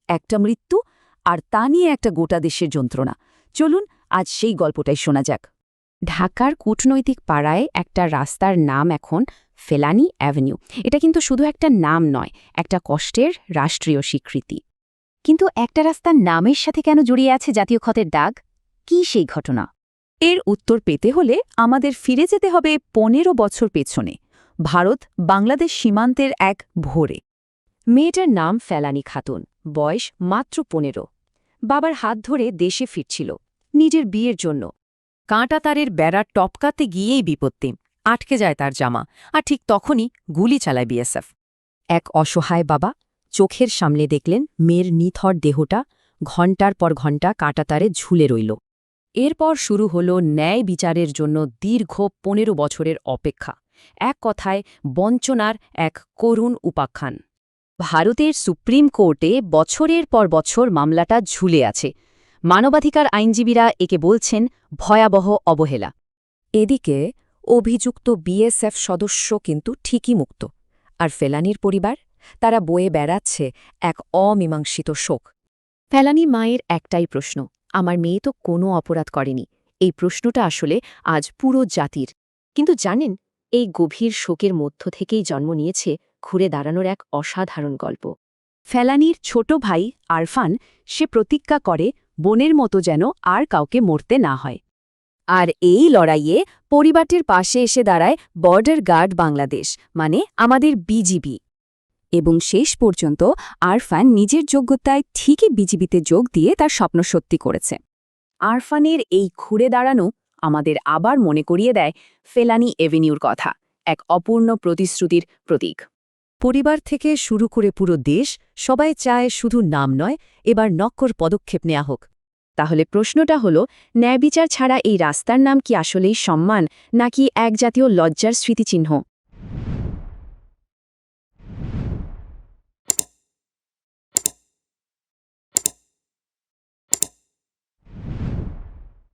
একটা মৃত্যু, আর তা নিয়ে একটা গোটা দেশের যন্ত্রণা। চলুন আজ সেই গল্পটাই শোনা যাক। ঢাকার কূটনৈতিক পাড়ায় একটা রাস্তার নাম এখন ফেলানী অ্যাভিনিউ। এটা কিন্তু শুধু একটা নাম নয়, একটা কষ্টের রাষ্ট্রীয় স্বীকৃতি। কিন্তু একটা রাস্তার নামের সাথে কেন জড়িয়ে আছে জাতীয় ক্ষতের দাগ? কি সেই ঘটনা? এর উত্তর পেতে হলে আমাদের ফিরে যেতে হবে ১৫ বছর পেছনে, ভারত বাংলাদেশ সীমান্তের এক ভোরে। মেয়েটার নাম ফেলানী খাতুন, বয়স মাত্র ১৫। বাবার হাত ধরে দেশে ফিরছিল নিজের বিয়ের জন্য। কাঁটাতারের বেড়া টপকাতে গিয়েই বিপত্তি, আটকে যায় তার জামা, আর ঠিক তখনই গুলি চালায় বিএসএফ। এক অসহায় বাবা চোখের সামনে দেখলেন মেয়ের নিথর দেহটা ঘণ্টার পর ঘণ্টা কাঁটাতারে ঝুলে রইল। এরপর শুরু হল ন্যায় বিচারের জন্য দীর্ঘ ১৫ বছরের অপেক্ষা, এক কথায় বঞ্চনার এক করুণ উপাখ্যান। ভারতের সুপ্রিম কোর্টে বছরের পর বছর মামলাটা ঝুলে আছে। মানবাধিকার আইনজীবীরা একে বলছেন ভয়াবহ অবহেলা। এদিকে অভিযুক্ত বিএসএফ সদস্য কিন্তু ঠিকই মুক্ত, আর ফেলানীর পরিবার, তারা বয়ে বেড়াচ্ছে এক অমীমাংসিত শোক। ফেলানী মায়ের একটাই প্রশ্ন, আমার মেয়ে তো কোনো অপরাধ করেনি। এই প্রশ্নটা আসলে আজ পুরো জাতির। কিন্তু জানেন, এই গভীর শোকের মধ্য থেকেই জন্ম নিয়েছে ঘুরে দাঁড়ানোর এক অসাধারণ গল্প। ফেলানীর ছোট ভাই আরফান, সে প্রতিজ্ঞা করে বোনের মতো যেন আর কাউকে মরতে না হয়। আর এই লড়াইয়ে পরিবারটির পাশে এসে দাঁড়ায় বর্ডার গার্ড বাংলাদেশ, মানে আমাদের বিজিবি। এবং শেষ পর্যন্ত আরফান নিজের যোগ্যতায় ঠিকই বিজিবিতে যোগ দিয়ে তার স্বপ্ন সত্যি করেছে। আরফানের এই ঘুরে দাঁড়ানো আমাদের আবার মনে করিয়ে দেয় ফেলানী এভিনিউর কথা, এক অপূর্ণ প্রতিশ্রুতির প্রতীক। পরিবার থেকে শুরু করে পুরো দেশ সবাই চায় শুধু নাম নয়, এবার নক্কর পদক্ষেপ নেওয়া হোক। তাহলে প্রশ্নটা হলো, ন্যায়বিচার ছাড়া এই রাস্তার নাম কি আসলেই সম্মান, নাকি এক জাতীয় লজ্জার স্মৃতিচিহ্ন?